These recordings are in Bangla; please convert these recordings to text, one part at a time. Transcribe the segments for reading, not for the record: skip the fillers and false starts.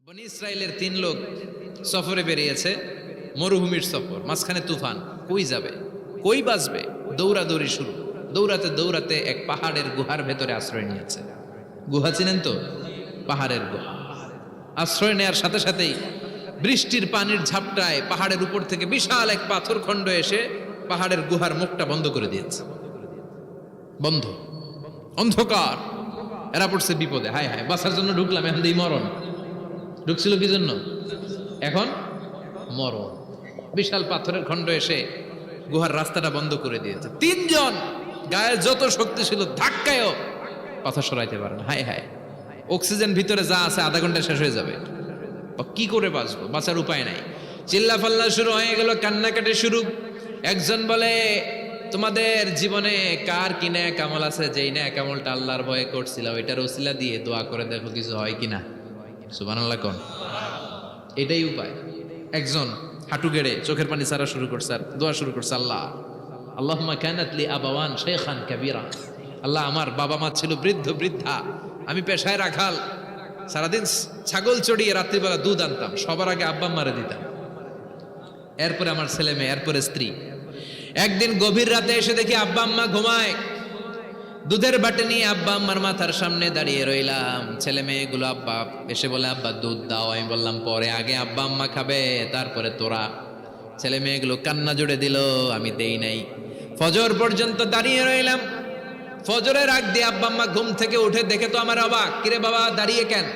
বনি ইসরায়েলের 3 লোক সফরে বেরিয়েছে, মরুভূমির সফর, মাঝখানে তুফান। কই যাবে, কই বাঁচবে? দৌড়াদৌড়ি শুরু। দৌড়াতে দৌড়াতে এক পাহাড়ের গুহার ভেতরে আশ্রয় নিয়েছে। গুহা চিনেন তো? পাহাড়ের গুহা। আশ্রয় নেওয়ার সাথে সাথেই বৃষ্টির পানির ঝাপটায় পাহাড়ের উপর থেকে বিশাল এক পাথর খণ্ড এসে পাহাড়ের গুহার মুখটা বন্ধ করে দিয়েছে। বন্ধ, অন্ধকার। এরা পড়ছে বিপদে। হায় হায়, বাঁচার জন্য ঢুকলাম, এখন দিই মরণ। ঢুকছিল কি জন্য? এখন মরণ। বিশাল পাথরের খণ্ড এসে গুহার রাস্তাটা বন্ধ করে দিয়েছে। 3 জন গায়ে যত শক্তি ছিল ধাক্কায়ও পাথর সরাইতে পারে না। হায় হায়, অক্সিজেন ভিতরে যা আছে আধা ঘন্টা শেষ হয়ে যাবে। কি করে বাঁচবো? বাঁচার উপায় নাই। চিল্লা ফাল্লা শুরু হয়ে গেল, কান্নাকাটি শুরু। একজন বলে, তোমাদের জীবনে কার কি ন্যাক আমল আছে, যেই ন্যাক আমলটা আল্লাহর ভয়ে করছিল ওইটার ওসিলা দিয়ে দোয়া করে দেখো কিছু হয় কিনা। সুবহানাল্লাহ কোন? এটাই উপায়। একজন হাঁটু গেড়ে চোখের পানি ছাড়া শুরু করছে আর দোয়া শুরু করছে, আল্লাহ আল্লাহুম্মা কানাত লি আবাওয়ান শাইখান কাবীরা। আল্লাহ, আমার বাবা মা ছিল বৃদ্ধ বৃদ্ধা, আমি পেশায় রাখাল, সারাদিন ছাগল চড়িয়ে রাত্রিবেলা দুধ আনতাম, সবার আগে আব্বা আম্মারে দিতাম, এরপরে আমার ছেলে মেয়ে, এরপরে স্ত্রী। একদিন গভীর রাতে এসে দেখি আব্বা আম্মা ঘুমায়। দুধের বাটি নিয়ে আব্বা আম্মার মাথার সামনে দাঁড়িয়ে রইলাম। ছেলে মেয়েগুলো আব্বা এসে বলে, আব্বা দুধ দাও। আমি বললাম পরে, আগে আব্বা আম্মা খাবে, তারপরে তোরা। ছেলে মেয়েগুলো কান্না জুড়ে দিল, আমি দেই নাই। ফজর পর্যন্ত দাঁড়িয়ে রইলাম। ফজরের আগ দিয়ে আব্বা আম্মা ঘুম থেকে উঠে দেখে তো আমার অবাক, কিরে বাবা দাঁড়িয়ে কেন?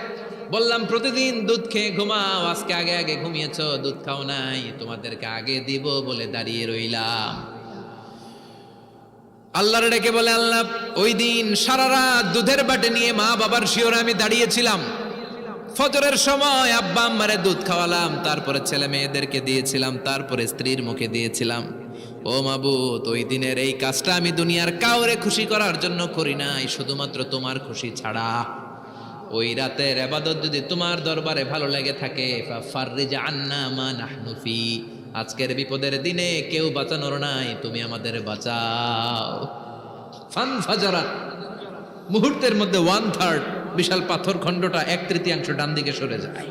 বললাম প্রতিদিন দুধ খেয়ে ঘুমাও, আজকে আগে আগে ঘুমিয়েছো, দুধ খাও নাই, তোমাদেরকে আগে দিব বলে দাঁড়িয়ে রইলাম। আল্লাহর ডেকে বলে, আল্লাহ ওই দিন সারা রাত দুধের বাটি নিয়ে মা বাবার শিওরে আমি দাঁড়িয়েছিলাম। ফজরের সময় আব্বা আম্মারে দুধ খাওয়ালাম, তারপরে ছেলে মেয়েদেরকে দিয়েছিলাম, তারপরে স্ত্রীর মুখে দিয়েছিলাম। ও মাবুদ, ওই দিনের এই কাজটা আমি দুনিয়ার কাউরে খুশি করার জন্য করি নাই, শুধুমাত্র তোমার খুশি ছাড়া। ওই রাতের ইবাদত যদি তোমার দরবারে ভালো লেগে থাকে, ফাফাররিজ আন্না মা নাহনু ফি, আজকের বিপদের দিনে কেউ বাঁচানোর নাই, তুমি আমাদের বাঁচাও। ফানফাজারাত, মুহূর্তের মধ্যে 1/3 বিশাল পাথর খণ্ডটা 1/3 ডান দিকে সরে যায়,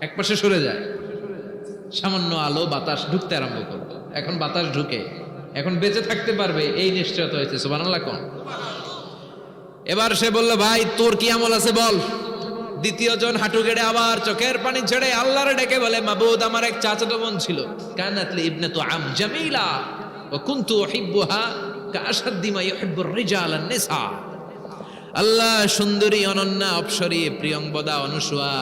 এক পাশে সরে যায়। সামান্য আলো বাতাস ঢুকতে আরম্ভ করবে। এখন বাতাস ঢুকে, এখন বেঁচে থাকতে পারবে এই নিশ্চয়তা হয়েছে। সুবহানাল্লাহ কোন? এবার সে বলল, ভাই তোর কি আমল আছে বল। দ্বিতীয় জন হাঁটু গেড়ে আবার চোখের পানি ছেড়ে আল্লাহরে ডেকে বলে, মাবুদ আমার এক চাচাতো বোন ছিল, কানাত লি ইবনাতু আম জামিলা ওয়া কুনতু উহিব্বুহা কাআশাদ্দি মা ইউহিব্বুর রিজাল আন-নিসা। আল্লাহ, সুন্দরী, অনন্যা, অপ্সরী, প্রিয়ংবদা, অনুসুয়া,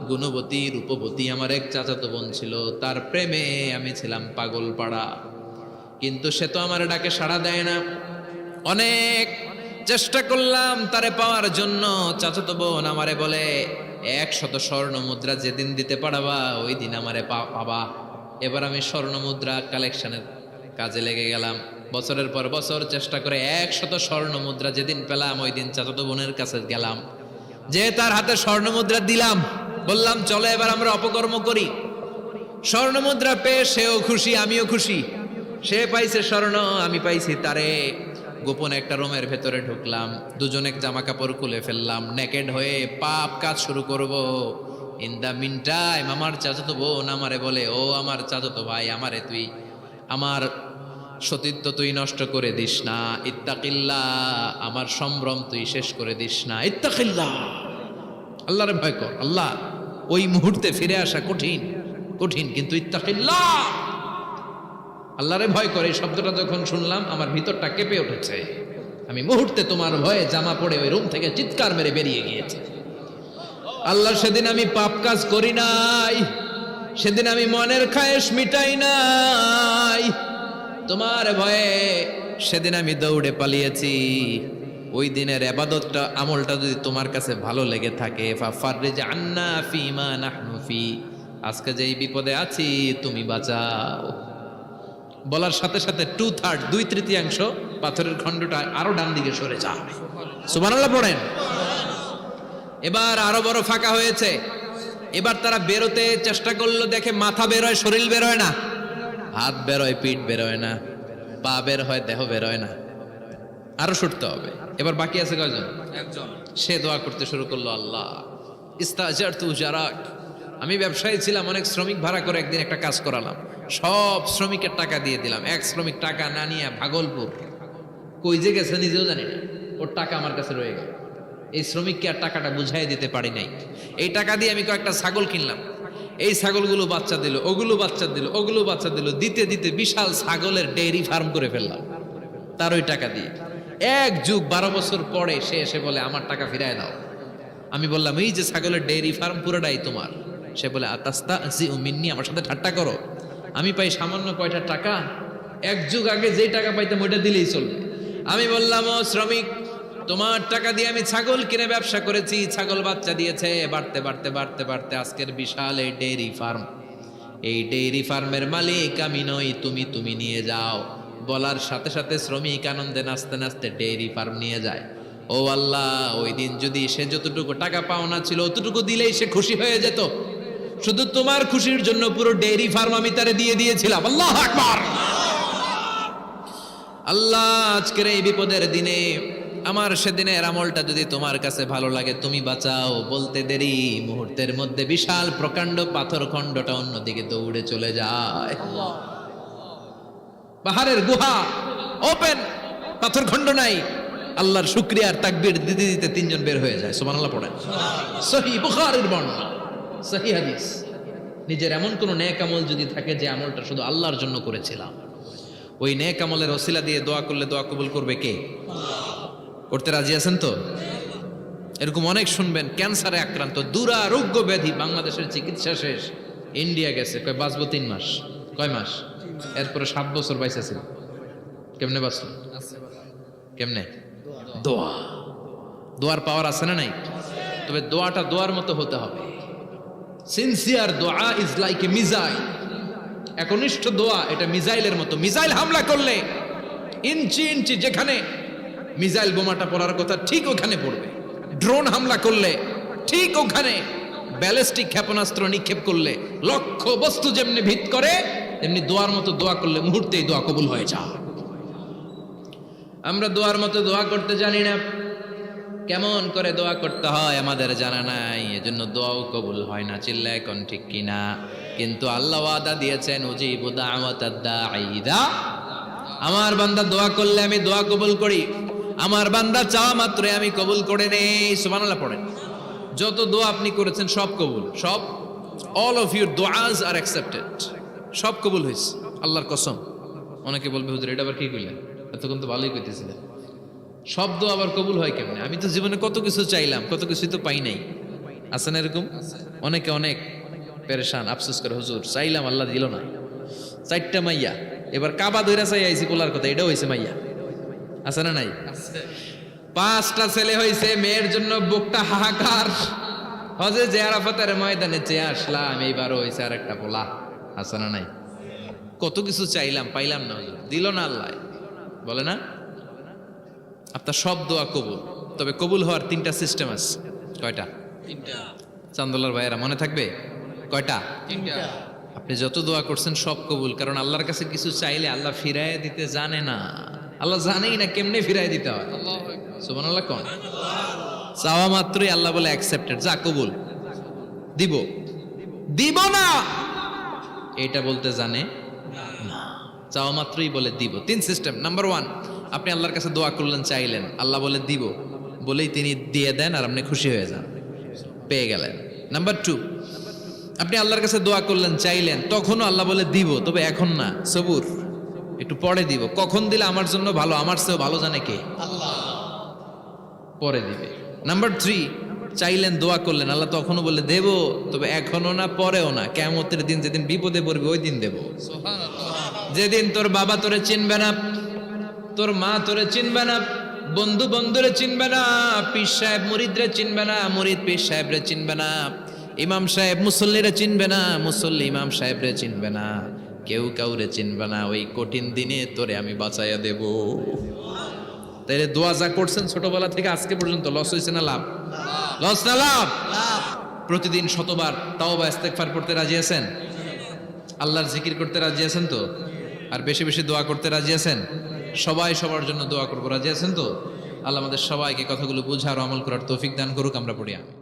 গুণবতী, রূপবতী আমার এক চাচাতো বোন ছিল, তার প্রেমে আমি ছিলাম পাগল পাড়া, কিন্তু সে তো আমার ডাকে সাড়া দেয় না। অনেক চেষ্টা করলাম তারে পাওয়ার জন্য। চাচাতো বোন আমারে বলে, 100 স্বর্ণ মুদ্রা যেদিন দিতে পারবা ওই দিন আমারে পাবা। এবার আমি স্বর্ণ মুদ্রা কালেকশনের কাজে লেগে গেলাম। বছরের পর বছর চেষ্টা করে 100 স্বর্ণ মুদ্রা যেদিন পেলাম ওই দিন চাচাতো বোনের কাছে গেলাম, যে তার হাতে স্বর্ণ মুদ্রা দিলাম, বললাম চলো এবার আমরা অপকর্ম করি। স্বর্ণ মুদ্রা পেয়ে সেও খুশি, আমিও খুশি। সে পাইছে স্বর্ণ, আমি পাইছি তারে। গোপন একটা রুমের ভেতরে ঢুকলাম, দুজনে জামা কাপড় খুলে ফেললাম, নেকেড হয়ে পাপ কাজ শুরু করব। ইন দা মিন টাইম আমার চাচাতো বোন আমারে বলে, ও আমার চাচাতো ভাই, আমারে তুই আমার সতীত্ব তুই নষ্ট করে দিস না, ইত্তাকিল্লাহ, আমার সম্ভ্রম তুই শেষ করে দিস না, ইত্তাকিল্লাহ, আল্লাহরে ভয় কর। আল্লাহ, ওই মুহূর্তে ফিরে আসা কঠিন কঠিন, কিন্তু ইত্তাকিল্লাহ, আল্লাহরে ভয় করে, এই শব্দটা যখন শুনলাম আমার ভিতরটা কেঁপে উঠেছে। আমি মুহূর্তে তোমার ভয়ে জামা পড়ে ওই রুম থেকে চিৎকার মেরে বেরিয়ে গিয়েছি। আল্লাহ, সেদিন আমি পাপ কাজ করি নাই, সেদিন আমি মনের খায়েশ মিটাই নাই, তোমার ভয়ে সেদিন আমি দৌড়ে পালিয়েছি। ওই দিনের ইবাদতটা, আমলটা যদি তোমার কাছে ভালো লেগে থাকে, ফাফাররিজ আন্না ফিমা নাহনু ফি, আজকে যেই বিপদে আছি তুমি বাঁচাও। বলার সাথে সাথে 2/3 2/3 পাথরের খণ্ডটা আরো ডান দিকে সরে যায়। সুবহানাল্লাহ পড়েন। এবার আরো বড় ফাঁকা হয়েছে। এবার তারা বেরোতে চেষ্টা করলো, দেখে মাথা বেরোয়, শরীর বেরোয় না, হাত বেরোয়, পিঠ বেরোয় না, পা বের হয়, দেহ বেরোয় না, আরো ছুটতে হবে। এবার বাকি আছে কয়জন? একজন। সে দোয়া করতে শুরু করলো, আল্লাহ ইস্তাজারতু উজারাক, আমি ব্যবসায়ী ছিলাম, অনেক শ্রমিক ভাড়া করে একদিন একটা কাজ করালাম, সব শ্রমিকের টাকা দিয়ে দিলাম। এক শ্রমিক টাকা না নিয়ে ভাগলপুর কই যে গেছে নিজেও জানি না, ওর টাকা আমার কাছে রয়ে গেল। এই শ্রমিককে আর টাকাটা বুঝাই দিতে পারি নাই। এই টাকা দিয়ে আমি কয়েকটা ছাগল কিনলাম, এই ছাগলগুলো বাচ্চা দিল, ওগুলো বাচ্চা দিল, ওগুলো বাচ্চা দিল, দিতে দিতে বিশাল ছাগলের ডেইরি ফার্ম করে ফেললাম তার ওই টাকা দিয়ে। এক যুগ 12 বছর পরে সে এসে বলে আমার টাকা ফিরায় দাও। আমি বললাম এই যে ছাগলের ডেইরি ফার্ম পুরোটাই তোমার। সে বলে আতাস্তা জি মিন্নি, আমার সাথে ঠাট্টা করো? আমি পাই সামান্য কয়টা টাকা, এক যুগ আগে যেই টাকা পাইতাম ওইটা দিলেই চলবে। আমি বললাম ও শ্রমিক, তোমার টাকা দিয়ে আমি ছাগল কিনে ব্যবসা করেছি, ছাগল বাচ্চা দিয়েছে, বাড়তে বাড়তে বাড়তে বাড়তে আজকের বিশাল এই ডেইরি ফার্ম। এই ডেইরি ফার্মের মালিক আমি নই, তুমি নিয়ে যাও। বলার সাথে সাথে শ্রমিক আনন্দে নাচতে নাচতে ডেইরি ফার্ম নিয়ে যায়। ও আল্লাহ, ওই দিন যদি সে যতটুকু টাকা পাওনা ছিল অতটুকু দিলেই সে খুশি হয়ে যেত। শুধু তোমার খুশির জন্য পুরো ডেইরি ফার্ম আমি তারে দিয়ে দিয়েছিলাম। আল্লাহু আকবার। আল্লাহ, আজকের এই বিপদের দিনে আমার সেদিনের আমলটা যদি তোমার কাছে ভালো লাগে তুমি বাঁচাও। বলতে দেরি, মুহূর্তের মধ্যে বিশাল প্রকাণ্ড পাথর খণ্ডটা অন্যদিকে দৌড়ে চলে যায়। পাহাড়ের গুহা ওপেন, পাথর খণ্ড নাই। আল্লাহর শুকরিয়ার তাকবীর দিতে দিতে 3 জন বের হয়ে যায়। সুবহানাল্লাহ পড়েন। সহিহ বুখারীর বর্ণনা, সহিহ হাদিস। নিজের এমন কোন নেক আমল যদি থাকে যে আমলটা শুধু আল্লাহর জন্য করেছিলাম, ওই নেক আমলের ওসিলা দিয়ে দোয়া করলে দোয়া কবুল করবে কে? করতে রাজি আছেন তো? এরকম অনেক শুনবেন ক্যান্সারে আক্রান্ত, দুরারোগ্য ব্যাধি, বাংলাদেশের চিকিৎসা শেষ, ইন্ডিয়া গেছে, কয় বাঁচবো 3 মাস। কয় মাস? এরপরে 7 বছর বাইসা ছিল। কেমনে বাঁচল? কেমনে? দোয়া। দোয়ার পাওয়ার আছে না নাই? তবে দোয়াটা দোয়ার মতো হতে হবে। সিনসিয়ার দোয়া ইজ লাইক এ মিসাইল। একনিষ্ঠ দোয়া এটা মিসাইলের মতো। মিসাইল হামলা করলে ইঞ্চি ইঞ্চি যেখানে মিসাইল বোমাটা পড়ার কথা ঠিক ওখানে পড়বে। ড্রোন হামলা করলে ঠিক ওখানে, ব্যালিস্টিক ক্ষেপণাস্ত্র নিক্ষেপ করলে লক্ষ্য বস্তু যেমনি ভিত করে, তেমনি দোয়ার মতো দোয়া করলে মুহূর্তেই দোয়া কবুল হয়ে যায়। আমরা দোয়ার মতো দোয়া করতে জানি না, কেমন করে দোয়া করতে হয় আমাদের জানা নাই, এজন্য দোয়াও কবুল হয় না। চিল্লায় কোন ঠিক কিনা? কিন্তু আল্লাহ ওয়াদা দিয়েছেন উজিবু দাওয়াতাদ দাঈ ইযা, আমার বান্দা দোয়া করলে আমি দোয়া কবুল করি, আমার বান্দা চাওয়া মাত্রই আমি কবুল করে নেই। সুবহানাল্লাহ পড়েন। যত দোয়া আপনি করেছেন সব কবুল, সব, all of your duas are accepted, সব কবুল হয়েছে আল্লাহর কসম। অনেকে বলবে হুজুর এটা আবার কি কইলেন, এতক্ষণ তো ভালোই কইতেছিলেন, সব দোয়া আবার কবুল হয় কেমনে? আমি তো জীবনে কত কিছু চাইলাম, কত কিছুই তো পাই নাই। আছে না এরকম? অনেকে অনেক পেরেশান, আফসোস করে হুজুর চাইলাম আল্লাহ দিল না। 4টা মাইয়া, এবার কাবা ধইরা চাই আইছি পোলার কথা, এটাও হয়েছে মাইয়া। আছে না নাই? 5টা ছেলে হয়েছে, মেয়ের জন্য বুকটা হাহাকার। হজে যে আরাফাতের ময়দানে চেয়ে আসলাম, এইবারও হয়েছে আর একটা পোলা। আছে না নাই? কত কিছু চাইলাম, পাইলাম না, হুজুর দিল না আল্লাহ। বলে না আপনার সব দোয়া কবুল, তবে কবুল হওয়ার 3টা সিস্টেম আছে। কয়টা? 3টা। চান্দোলার ভাইয়েরা মনে থাকবে? কয়টা? 3টা। আপনি যত দোয়া করছেন সব কবুল, কারণ আল্লাহর কাছে কিছু চাইলে আল্লাহ ফিরায় দিতে জানে না। আল্লাহ জানেই না কেমনে ফিরায় দিতে হয়। সুবহানাল্লাহ কোন? চাওয়া মাত্রই আল্লাহ বলে অ্যাকসেপ্টেড, যা কবুল, দিব দিব না এটা বলতে জানে না, চাওয়া মাত্রই বলে দিব। 3 সিস্টেম। নাম্বার 1, আপনি আল্লাহর কাছে দোয়া করলেন, চাইলেন, আল্লাহ বলে দিব, বলেই তিনি দিয়ে দেন আর আপনি খুশি হয়ে যান, পেয়ে গেলেন। নাম্বার 2, আপনি আল্লাহর কাছে দোয়া করলেন, চাইলেন, তখনও আল্লাহ বলে দিব, তবে এখন না, সবুর, একটু পরে দিব। কখন দিলে আমার জন্য ভালো, আমার চেয়েও ভালো জানে কে? আল্লাহ, পরে দিবে। নাম্বার 3, চাইলেন, দোয়া করলেন, আল্লাহ তখনও বলে দেব, তবে এখনো না, পরেও না, কিয়ামতের দিন যেদিন বিপদে পড়বে ওই দিন দেব। যেদিন তোর বাবা তোরে চিনবে না, তোর মা তোরে চিনবে না, বন্ধু বন্ধুরে চিনবে না, পীর সাহেব মুরিদরে চিনবে না, মুরিদ পীর সাহেবরে চিনবে না, ইমাম সাহেব মুসল্লিরে চিনবে না, মুসল্লি ইমাম সাহেবরে চিনবে না, কেউ কাউরে চিনবে না। ওই কঠিন দিনে তোরে আমি বাঁচাইয়া দেব। তাইলে দোয়া যা করছেন ছোটবেলা থেকে আজকে পর্যন্ত লস হয়েছে না লাভ? লস না লাভ? প্রতিদিন শতবার তাওবা ইস্তেগফার পড়তে রাজি আছেন? আল্লাহর জিকির করতে রাজি আছেন তো? আর বেশি বেশি দোয়া করতে রাজি আছেন? সবাই সবার জন্য দোয়া করবো, রাজি আছেন তো? আল্লাহ আমাদের সবাইকে কথাগুলো বুঝার ও আমল করার তৌফিক দান করুক। আমরা পড়ি আমিন।